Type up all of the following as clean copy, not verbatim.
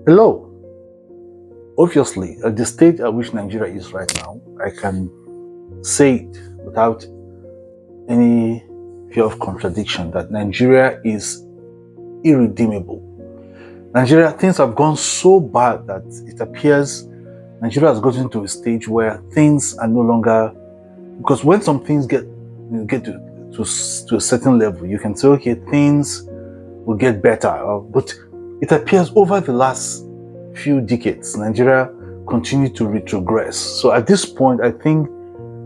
Hello. Obviously, at the stage at which Nigeria is right now, I can say it without any fear of contradiction that Nigeria is irredeemable. Nigeria, things have gone so bad that it appears Nigeria has gotten to a stage where things are no longer, because when some things get to a certain level, you can say, okay, things will get better. But it appears over the last few decades, Nigeria continued to retrogress. So at this point, I think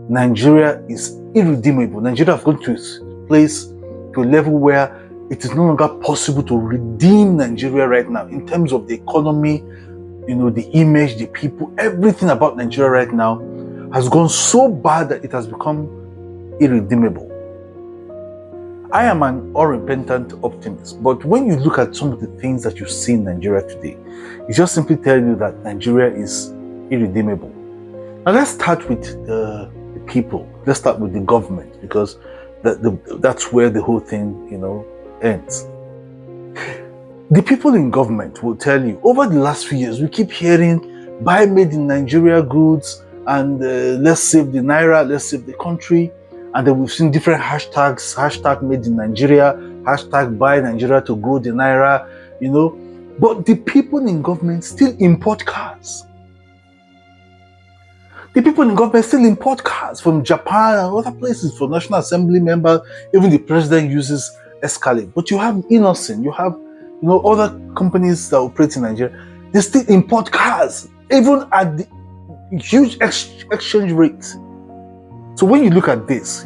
Nigeria is irredeemable. Nigeria has gone to a place, to a level where it is no longer possible to redeem Nigeria right now in terms of the economy, the image, the people, everything about Nigeria right now has gone so bad that it has become irredeemable. I am an unrepentant optimist, but when you look at some of the things that you see in Nigeria today, it just simply tells you that Nigeria is irredeemable. Now let's start with the people. Let's start with the government, because that's where the whole thing, ends. The people in government will tell you, over the last few years, we keep hearing buy made in Nigeria goods and let's save the Naira, let's save the country. And then we've seen different hashtags, hashtag made in Nigeria, hashtag buy Nigeria to grow the Naira, But the people in government still import cars. The people in government still import cars from Japan and other places for National Assembly members. Even the president uses Escalade. But you have Innocent, you have other companies that operate in Nigeria. They still import cars, even at the huge exchange rate. So when you look at this,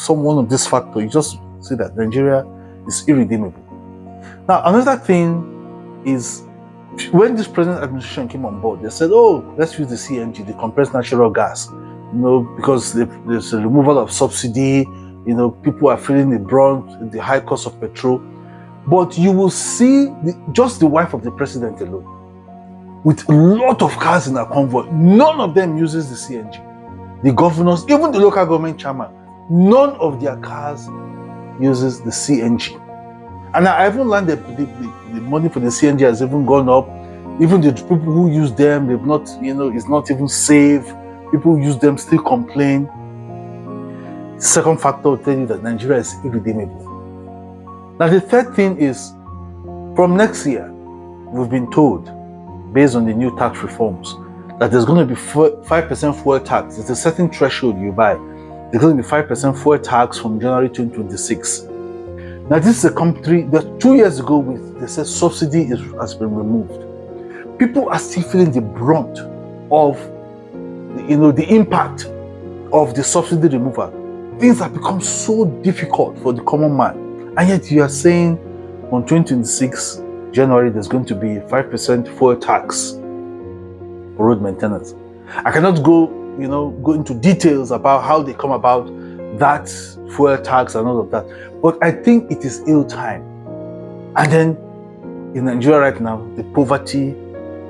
one of these factors, you just see that Nigeria is irredeemable. Now, another thing is, when this present administration came on board, they said, oh, let's use the CNG, the compressed natural gas, because there's a removal of subsidy, people are feeling the brunt, the high cost of petrol. But you will see just the wife of the president alone, with a lot of cars in her convoy, none of them uses the CNG. The governors, even the local government chairman, none of their cars uses the CNG. And I even learned that the money for the CNG has even gone up. Even the people who use them, they've not, it's not even safe. People who use them still complain. The second factor will tell you that Nigeria is irredeemable. Now, the third thing is, from next year, we've been told, based on the new tax reforms, that there's going to be 5% fuel tax. It's a certain threshold you buy. There's going to be 5% fuel tax from January 2026. Now, this is a country that 2 years ago, they said subsidy has been removed. People are still feeling the brunt of, the impact of the subsidy removal. Things have become so difficult for the common man. And yet you are saying on 2026 January, there's going to be 5% fuel tax for road maintenance. I cannot go into details about how they come about that fuel tax and all of that. But I think it is ill time. And then in Nigeria right now, the poverty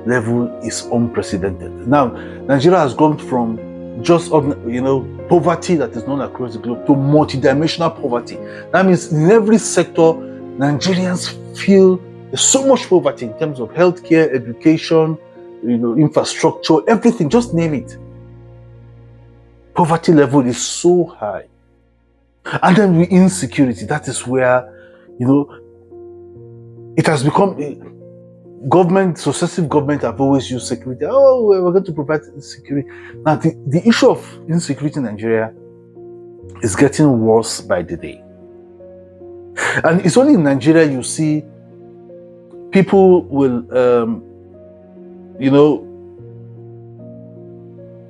level is unprecedented. Now, Nigeria has gone from just poverty that is known across the globe to multidimensional poverty. That means in every sector, Nigerians feel there's so much poverty in terms of healthcare, education, infrastructure, everything, just name it. Poverty level is so high. And then with insecurity, that is where, it has become successive government have always used security. Oh, we're going to provide security. Now, the issue of insecurity in Nigeria is getting worse by the day. And it's only in Nigeria you see people will,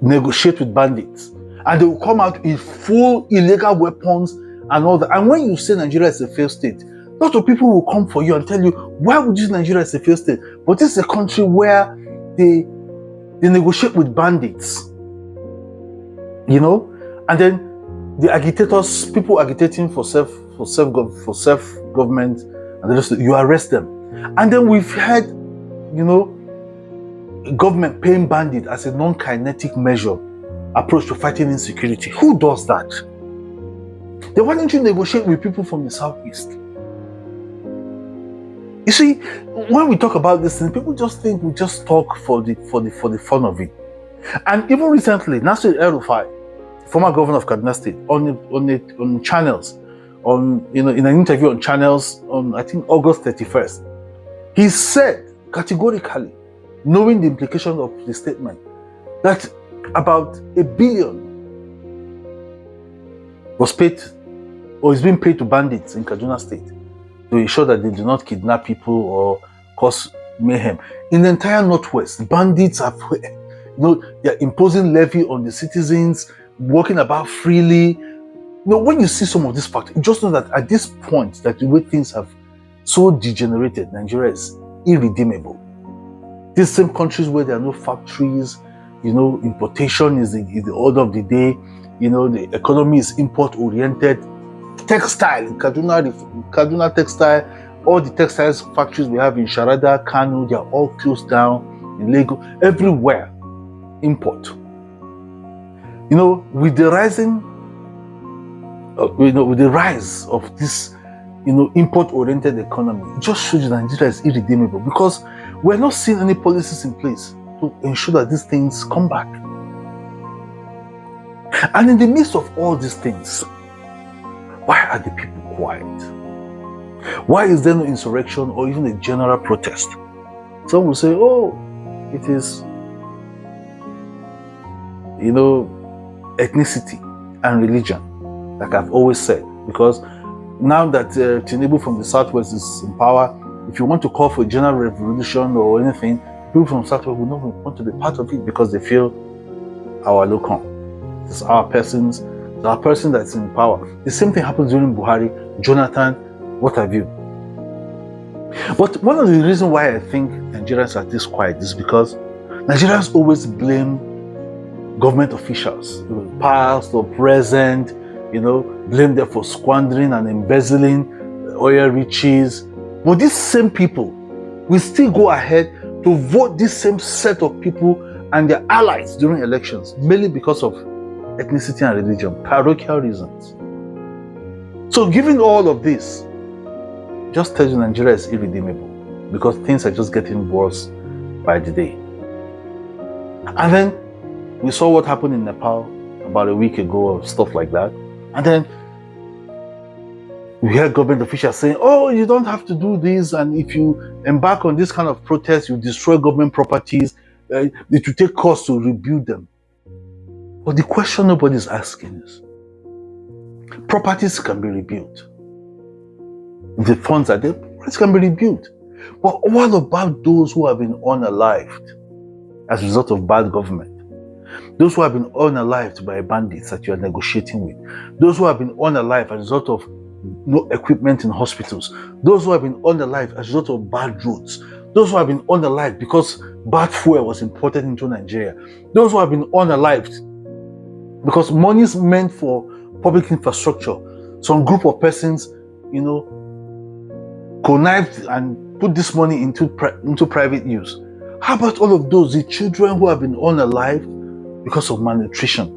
negotiate with bandits. And they will come out with full illegal weapons and all that. And when you say Nigeria is a failed state, lots of people will come for you and tell you, why would you say Nigeria is a failed state? But this is a country where they negotiate with bandits, and then the agitators, people agitating for self-government, and they just, you arrest them. And then we've had, government paying bandits as a non-kinetic measure approach to fighting insecurity. Who does that? Then why don't you negotiate with people from the southeast? You see, when we talk about this thing, people just think we just talk for the fun of it. And even recently, Nasir El-Rufai, former governor of Kaduna State, on channels, in an interview on channels on, I think, August 31st, he said categorically, knowing the implication of the statement, that about $1 billion was paid or is being paid to bandits in Kaduna State to ensure that they do not kidnap people or cause mayhem. In the entire Northwest, bandits are, they're imposing levy on the citizens, walking about freely. When you see some of this fact, you just know that at this point, that the way things have so degenerated, Nigeria is irredeemable. These same countries where there are no factories, importation is the order of the day. The economy is import-oriented. Textile, Kaduna textile, all the textiles factories we have in Sharada, Kano, they are all closed down. In Lagos, everywhere, import. With the rise of this, import-oriented economy, it just shows you that Nigeria is irredeemable, because we're not seeing any policies in place to ensure that these things come back. And in the midst of all these things, why are the people quiet? Why is there no insurrection or even a general protest? Some will say, oh, it is, ethnicity and religion, like I've always said. Because now that Tinubu from the Southwest is in power, if you want to call for a general revolution or anything, people from the Southwest will not want to be part of it, because they feel our locum. It's our persons. It's our person that's in power. The same thing happens during Buhari, Jonathan, what have you. But one of the reasons why I think Nigerians are this quiet is because Nigerians always blame government officials, past or present, blame them for squandering and embezzling oil riches. But these same people will still go ahead to vote this same set of people and their allies during elections, mainly because of ethnicity and religion, parochial reasons. So given all of this, just tells you Nigeria is irredeemable, because things are just getting worse by the day. And then we saw what happened in Nepal about a week ago, or stuff like that. And then we hear government officials saying, oh, you don't have to do this, and if you embark on this kind of protest, you destroy government properties, it will take costs to rebuild them. But the question nobody's asking is, properties can be rebuilt. If the funds are there, properties can be rebuilt. But what about those who have been unalived as a result of bad government? Those who have been unalived by bandits that you are negotiating with. Those who have been unalived as a result of no equipment in hospitals. Those who have been unalived as a result of bad roads. Those who have been unalived because bad fuel was imported into Nigeria. Those who have been unalived because money is meant for public infrastructure. Some group of persons, connived and put this money into private use. How about all of those, the children who have been unalived because of malnutrition?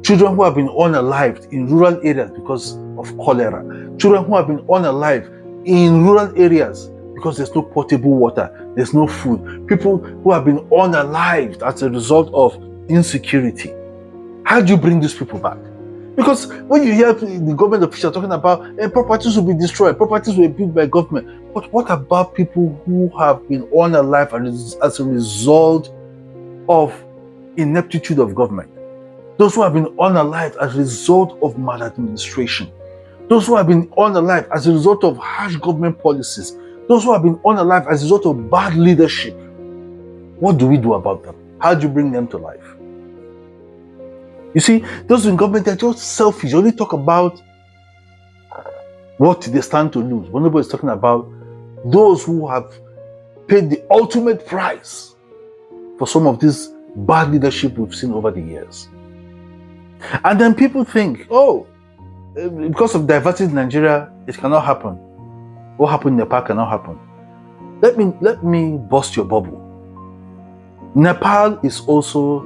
Children who have been unalived in rural areas because of cholera. Children who have been unalived in rural areas because there's no potable water, there's no food. People who have been unalived as a result of insecurity. How do you bring these people back? Because when you hear the government officials talking about properties will be destroyed, properties will be built by government, but what about people who have been unalived as a result of ineptitude of government? Those who have been unalived as a result of maladministration. Those who have been unalived as a result of harsh government policies. Those who have been unalived as a result of bad leadership. What do we do about them? How do you bring them to life? You see, those in government, they're just selfish. They only talk about what they stand to lose. But nobody's talking about those who have paid the ultimate price for some of this bad leadership we've seen over the years. And then people think, oh, because of diversity in Nigeria, it cannot happen. What happened in Nepal cannot happen. Let me bust your bubble. Nepal is also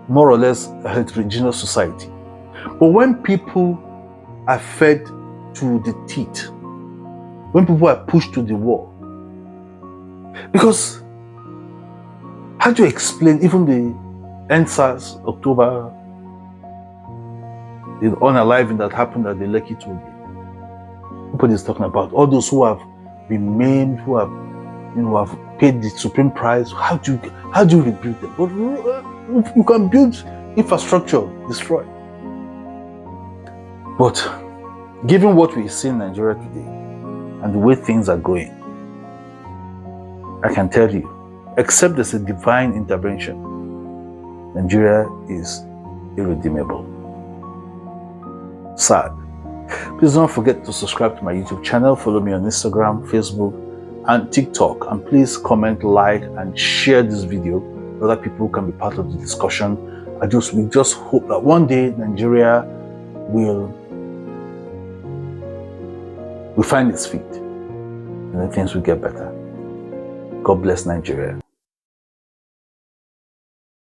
more or less a heterogeneous society. But when people are fed to the teeth when people are pushed to the wall. Because how do you explain even the NSAS October, the unaliving that happened at the Lekki toll gate? Nobody's talking about all those who have been maimed, who have, have paid the supreme price. How do you rebuild them? But you can build infrastructure, destroy. But given what we see in Nigeria today and the way things are going, I can tell you, except there's a divine intervention, Nigeria is irredeemable. Sad. Please don't forget to subscribe to my YouTube channel, follow me on Instagram, Facebook, and TikTok, and please comment, like, and share this video so that people can be part of the discussion. We just hope that one day Nigeria will find its feet and then things will get better. God bless Nigeria.